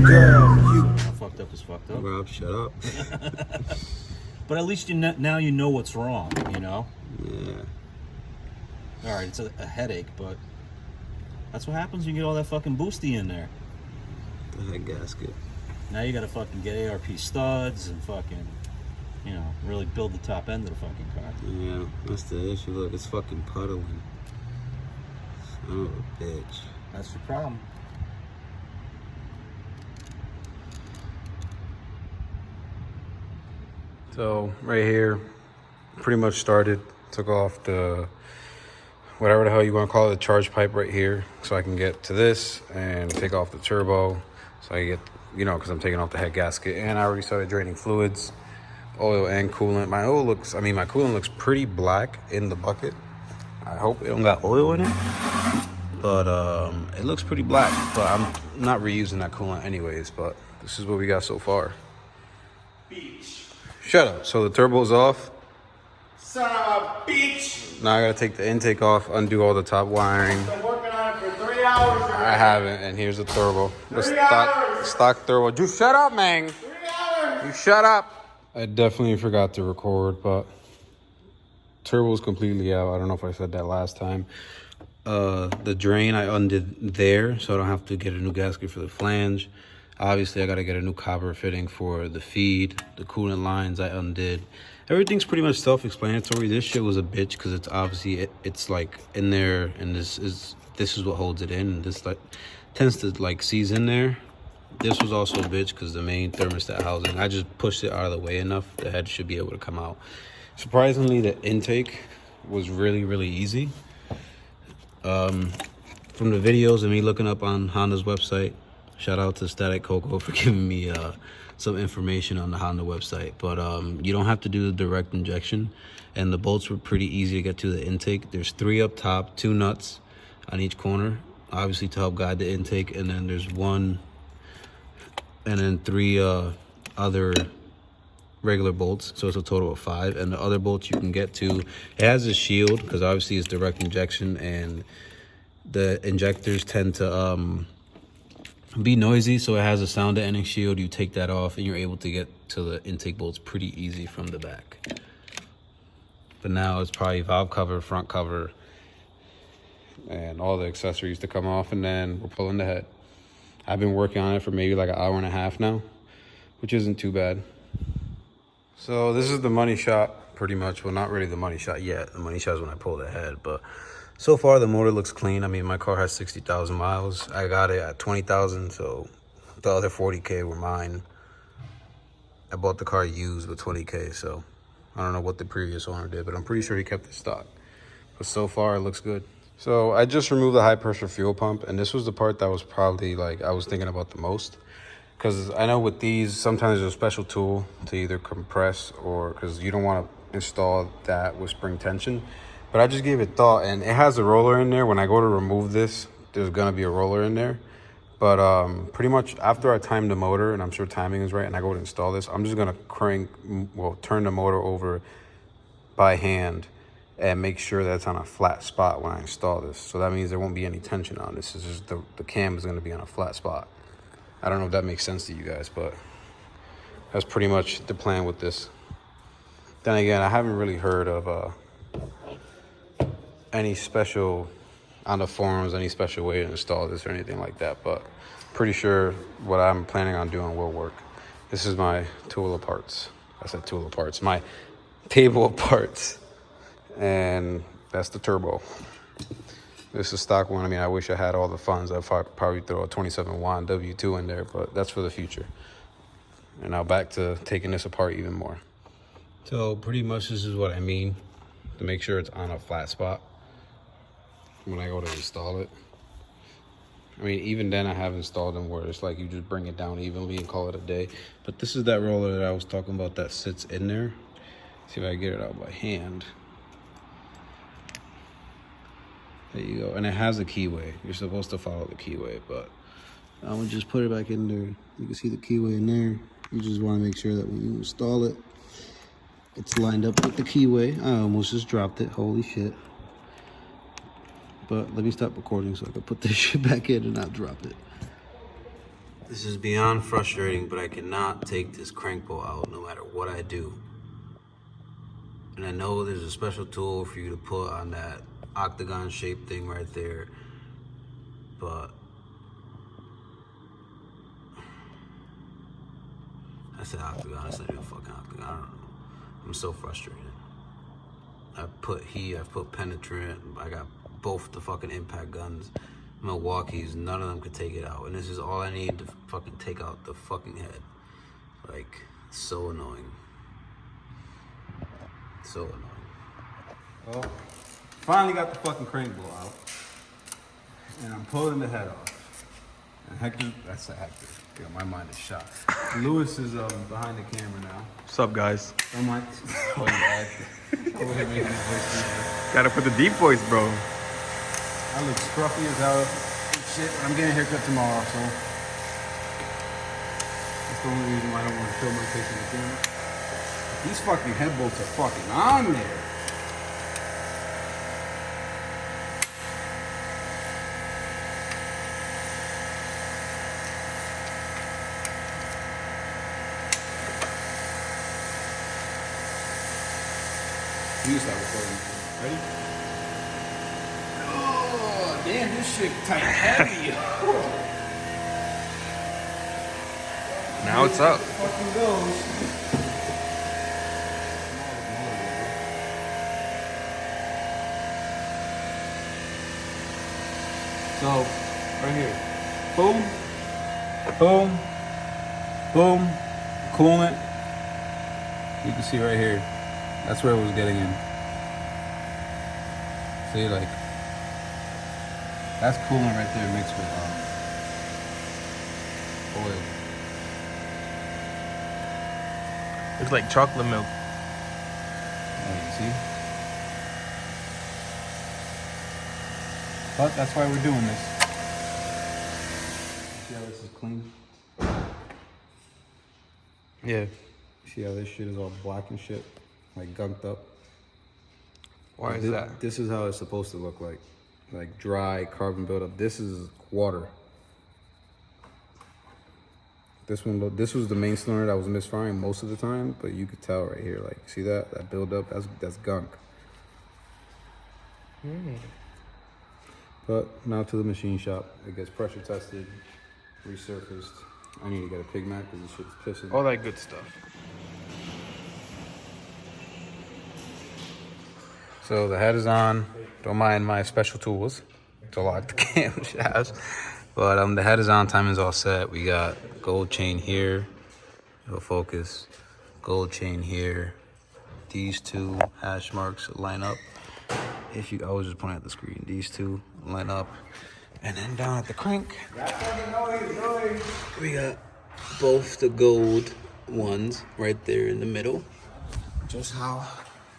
girl, you. Fucked up is fucked up. Rob, shut up. But at least now you know what's wrong, you know? Yeah. Alright, it's a headache, but that's what happens when you get all that fucking boosty in there. The head gasket. Now you gotta fucking get ARP studs and fucking, you know, really build the top end of the fucking car. Yeah, that's the issue. Look, it's fucking puddling. Son of a bitch. That's the problem. So right here, pretty much started, took off the, whatever the hell you want to call it, the charge pipe right here, so I can get to this and take off the turbo, so I get, you know, because I'm taking off the head gasket, and I already started draining fluids, oil and coolant. My coolant looks pretty black in the bucket. I hope it don't got oil in it, but it looks pretty black, but I'm not reusing that coolant anyways, but this is what we got so far. Bitch. Shut up. So the turbo's off. Son of a bitch. Now I gotta take the intake off, undo all the top wiring. Been working on it for 3 hours already. I haven't, and here's the turbo. The 3 hours. stock turbo. You shut up, man. 3 hours. You shut up. I definitely forgot to record, but turbo's completely out. I don't know if I said that last time. The drain I undid there, so I don't have to get a new gasket for the flange. Obviously, I got to get a new copper fitting for the feed. The coolant lines I undid. Everything's pretty much self-explanatory. This shit was a bitch because it's obviously, it's like in there, and this is what holds it in. And this like tends to like seize in there. This was also a bitch because the main thermostat housing, I just pushed it out of the way enough. The head should be able to come out. Surprisingly, the intake was really, really easy. From the videos and me looking up on Honda's website, shout out to Static Coco for giving me some information on the Honda website. But you don't have to do the direct injection. And the bolts were pretty easy to get to the intake. There's 3 up top, 2 nuts on each corner, obviously to help guide the intake. And then there's 1, and then 3 other regular bolts. So it's a total of 5. And the other bolts you can get to, it has a shield because obviously it's direct injection. And the injectors tend to be noisy, so it has a sound deadening shield. You take that off and you're able to get to the intake bolts pretty easy from the back. But now it's probably valve cover, front cover, and all the accessories to come off, and then we're pulling the head. I've been working on it for maybe like an hour and a half now, which isn't too bad. So this is the money shot, pretty much. Well, not really the money shot yet. The money shot is when I pull the head, but so far, the motor looks clean. I mean, my car has 60,000 miles. I got it at 20,000, so the other 40K were mine. I bought the car used with 20K, so I don't know what the previous owner did, but I'm pretty sure he kept it stock. But so far, it looks good. So I just removed the high-pressure fuel pump, and this was the part that was probably, like, I was thinking about the most. Because I know with these, sometimes there's a special tool to either compress or because you don't want to install that with spring tension. But I just gave it thought, and it has a roller in there. When I go to remove this, there's gonna be a roller in there. But pretty much after I time the motor, and I'm sure timing is right, and I go to install this, I'm just gonna turn the motor over by hand and make sure that it's on a flat spot when I install this. So that means there won't be any tension on this. It's just the cam is gonna be on a flat spot. I don't know if that makes sense to you guys, but that's pretty much the plan with this. Then again, I haven't really heard of any special on the forums, any special way to install this or anything like that, but pretty sure what I'm planning on doing will work. This is my tool of parts. I said tool of parts, my table of parts, and that's the turbo. This is stock one. I mean, I wish I had all the funds. I'd probably throw a 27 watt W2 in there, but that's for the future. And now back to taking this apart even more. So pretty much this is what I mean to make sure it's on a flat spot when I go to install it. I mean, even then I have installed them where it's like you just bring it down evenly and call it a day. But this is that roller that I was talking about that sits in there. See if I can get it out by hand. There you go. And it has a keyway. You're supposed to follow the keyway, but I would just put it back in there. You can see the keyway in there. You just want to make sure that when you install it, it's lined up with the keyway. I almost just dropped it. Holy shit. But let me stop recording so I can put this shit back in and not drop it. This is beyond frustrating, but I cannot take this crank bolt out no matter what I do. And I know there's a special tool for you to put on that octagon shaped thing right there, but I said octagon, it's not even fucking octagon, I don't know. I'm so frustrated. I've put heat, I've put penetrant, I got both the fucking impact guns, Milwaukee's, none of them could take it out. And this is all I need to fucking take out the fucking head. Like, it's so annoying. So annoying. Well, finally got the fucking crank bolt out. And I'm pulling the head off. And Hector, that's a Hector. Yeah, my mind is shot. Lewis is behind the camera now. What's up, guys? I'm like, oh, yeah, over here making his voice. Gotta put the deep voice, bro. I look scruffy as hell and shit, but I'm getting a haircut tomorrow, so that's the only reason why I don't want to show my face in the camera. These fucking head bolts are fucking on there. You start recording. Ready? Oh, damn, this shit tight heavy. Now it's up. Fucking goes. So, right here. Boom. Boom. Boom. Coolant. You can see right here. That's where it was getting in. See, like, that's coolant right there mixed with oil. Looks like chocolate milk. Oh, you see? But that's why we're doing this. See how this is clean? Yeah. See how this shit is all black and shit? Like gunked up. Why is that? This is how it's supposed to look like. Like dry carbon buildup. This is water. This was the main cylinder that was misfiring most of the time, but you could tell right here, like, see that buildup? That's gunk. But now to the machine shop. It gets pressure tested, resurfaced. I need to get a pig mat because this shit's pissing. All that good stuff. So the head is on. Don't mind my special tools to lock the cam shafts. But the head is on, timing's all set. We got gold chain here. It'll focus. Gold chain here. These two hash marks line up. I was just pointing at the screen. These two line up. And then down at the crank, we got both the gold ones right there in the middle. Just how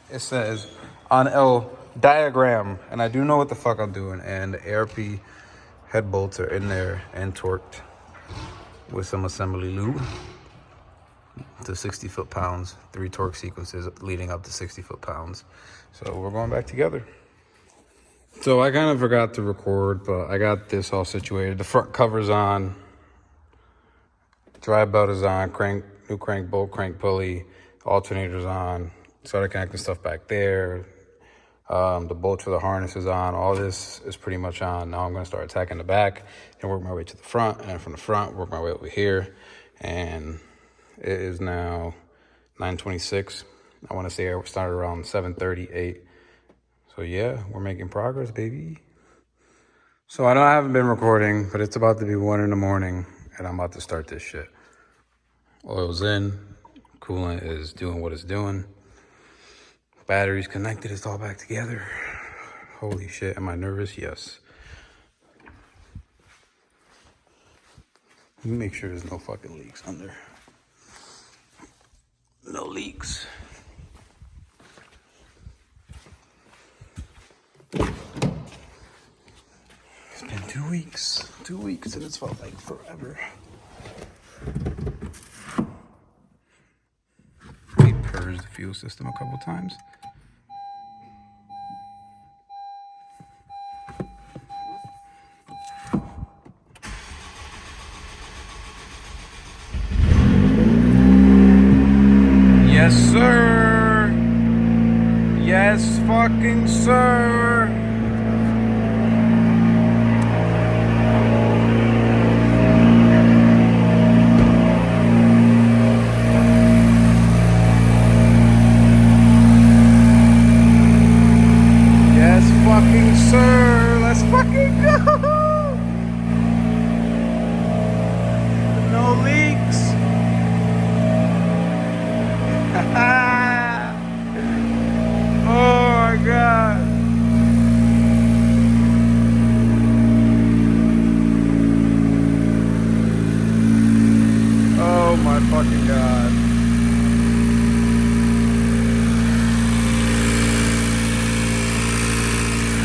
it says on L diagram. And I do know what the fuck I'm doing. And the ARP head bolts are in there and torqued with some assembly lube to 60 foot-pounds, 3 torque sequences leading up to 60 foot-pounds. So we're going back together. So I kind of forgot to record, but I got this all situated. The front cover's on, drive belt is on, new crank bolt, crank pulley, alternator's on, started connecting stuff back there. The bolt for the harness is on. All this is pretty much on. Now I'm going to start attacking the back and work my way to the front. And then from the front, work my way over here. And it is now 9:26. I want to say I started around 7:38. So yeah, we're making progress, baby. So I haven't been recording, but it's about to be 1 in the morning. And I'm about to start this shit. Oil's in. Coolant is doing what it's doing. Batteries connected, it's all back together. Holy shit, am I nervous? Yes. Let me make sure there's no fucking leaks under. No leaks. It's been 2 weeks. 2 weeks and it's felt like forever. We purged the fuel system a couple times. fucking sir. Yes, fucking sir. Let's fucking go. No leaks. Oh my god. Oh my fucking god.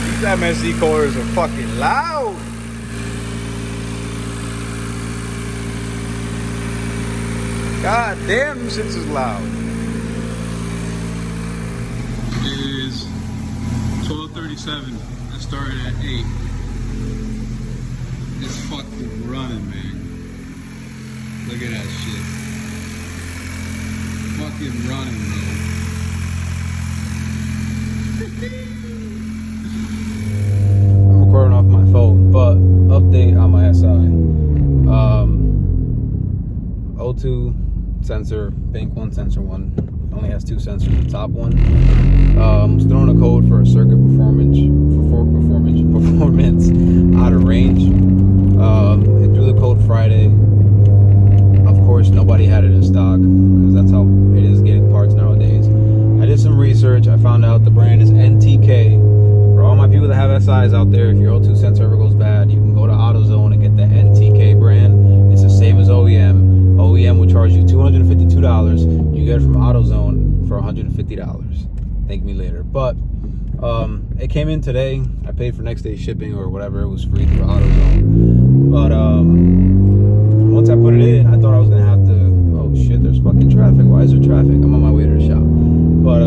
These MSD coilers are fucking loud. God damn, them shits is loud. It is 12:37. I started at 8. It's fucking running, man. Look at that shit. Fucking running, man. I'm recording off my phone, but update on my SI. O2 sensor, bank 1, sensor 1. Only has 2 sensors. The top one was throwing a code for a circuit performance out of range. It threw the code Friday. Of course, nobody had it in stock because that's how it is getting parts nowadays. I did some research. I found out the brand is NTK. For all my people that have SIs out there, if your O2 sensor ever goes bad, you can go to AutoZone and get the NTK brand. It's the same as OEM. OEM will charge you $252. You get it from AutoZone for $150. Thank me later. But it came in today. I paid for next day shipping or whatever. It was free through AutoZone. But once I put it in, I thought I was gonna have to. Oh shit! There's fucking traffic. Why is there traffic? I'm on my way to the shop. But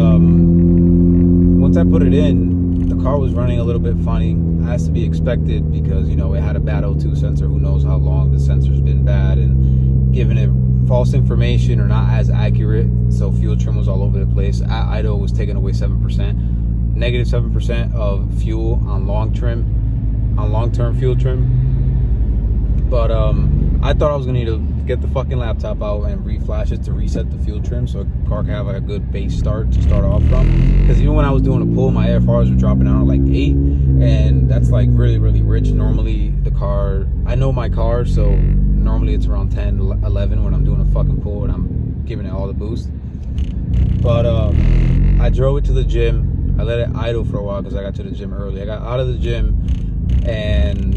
once I put it in, the car was running a little bit funny. Has to be expected because, you know, it had a bad O2 sensor. Who knows how long the sensor's been bad and giving it false information or not as accurate. So fuel trim was all over the place. At idle was taking away 7%, negative 7% of fuel on long-term fuel trim. But I thought I was gonna need to get the fucking laptop out and reflash it to reset the fuel trim so the car can have like a good base start to start off from. Because even when I was doing a pull, my AFRs were dropping down at like 8, and that's like really, really rich. Normally the car, I know my car, so normally it's around 10, 11 when I'm doing a fucking pull and I'm giving it all the boost. But I drove it to the gym. I let it idle for a while because I got to the gym early. I got out of the gym, and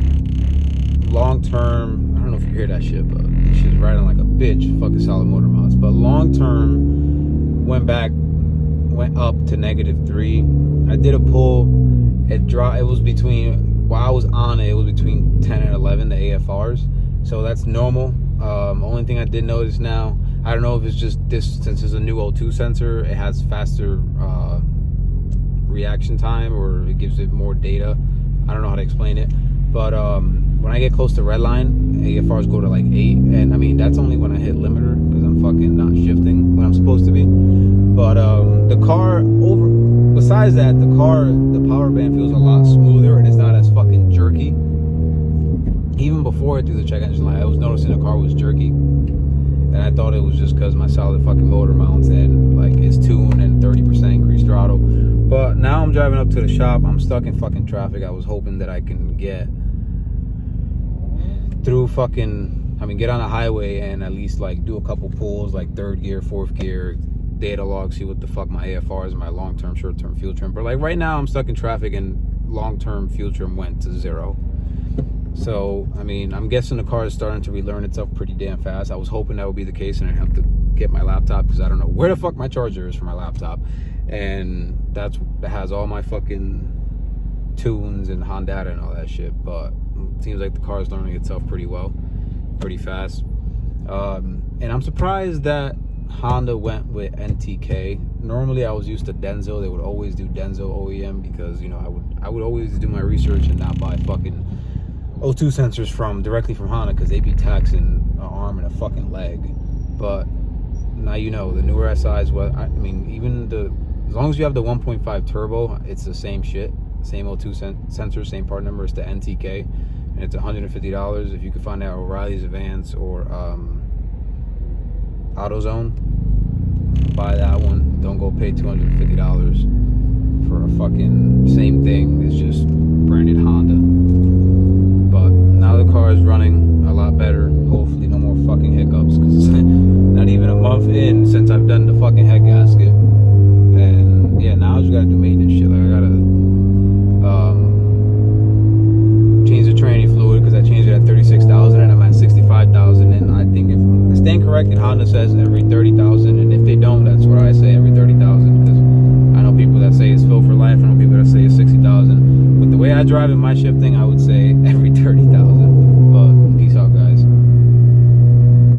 long term, I don't know if you hear that shit, but she's riding like a bitch, fucking solid motor mounts. But long term, went up to -3. I did a pull. It dropped. It was between, while I was on it was between 10 and 11, the AFRs. So that's normal. Only thing I did notice now, I don't know if it's just this, since it's a new O2 sensor, it has faster reaction time, or it gives it more data. I don't know how to explain it. But when I get close to red line, AFRs go to like 8, and I mean that's only when I hit limiter because I'm fucking not shifting when I'm supposed to be. But the car, besides that, the power band feels a lot smoother and it's not as fucking jerky. Even before I threw the check engine light, I was noticing the car was jerky, and I thought it was just because my solid fucking motor mounts and like it's tuned and 30% increased throttle. But now I'm driving up to the shop. I'm stuck in fucking traffic. I was hoping that I can get through get on a highway and at least like do a couple pulls, like 3rd gear, 4th gear, data log, see what the fuck my AFR is, my long-term, short-term fuel trim. But like right now I'm stuck in traffic and long-term fuel trim went to 0. So, I mean, I'm guessing the car is starting to relearn itself pretty damn fast. I was hoping that would be the case and I'd have to get my laptop because I don't know where the fuck my charger is for my laptop. And that has all my fucking tunes and Honda and all that shit. But it seems like the car is learning itself pretty well, pretty fast. And I'm surprised that Honda went with NTK. Normally I was used to Denso. They would always do Denso OEM because, you know, I would always do my research and not buy fucking O2 sensors directly from Honda because they be taxing an arm and a fucking leg. But now you know the newer SIs. Well, I mean, even the As long as you have the 1.5 turbo, it's the same shit. Same O2 sensor, same part number. It's the NTK. And it's $150. If you can find that at O'Reilly's, Advance, or AutoZone, buy that one. Don't go pay $250 for a fucking same thing. It's just branded Honda. But now the car is running a lot better. Hopefully no more fucking hiccups, because it's not even a month in since I've done the fucking head gasket. And yeah, now I just gotta do maintenance shit. Like I gotta change the tranny fluid, because I changed it at 36,000 and I'm at 65,000. And I think if I stand corrected, Honda says every 30,000, and if they don't, that's what I say, every 30,000. Because I know people that say it's filled for life. I know people that say it's 60,000. With the way I drive in my shifting, I would say every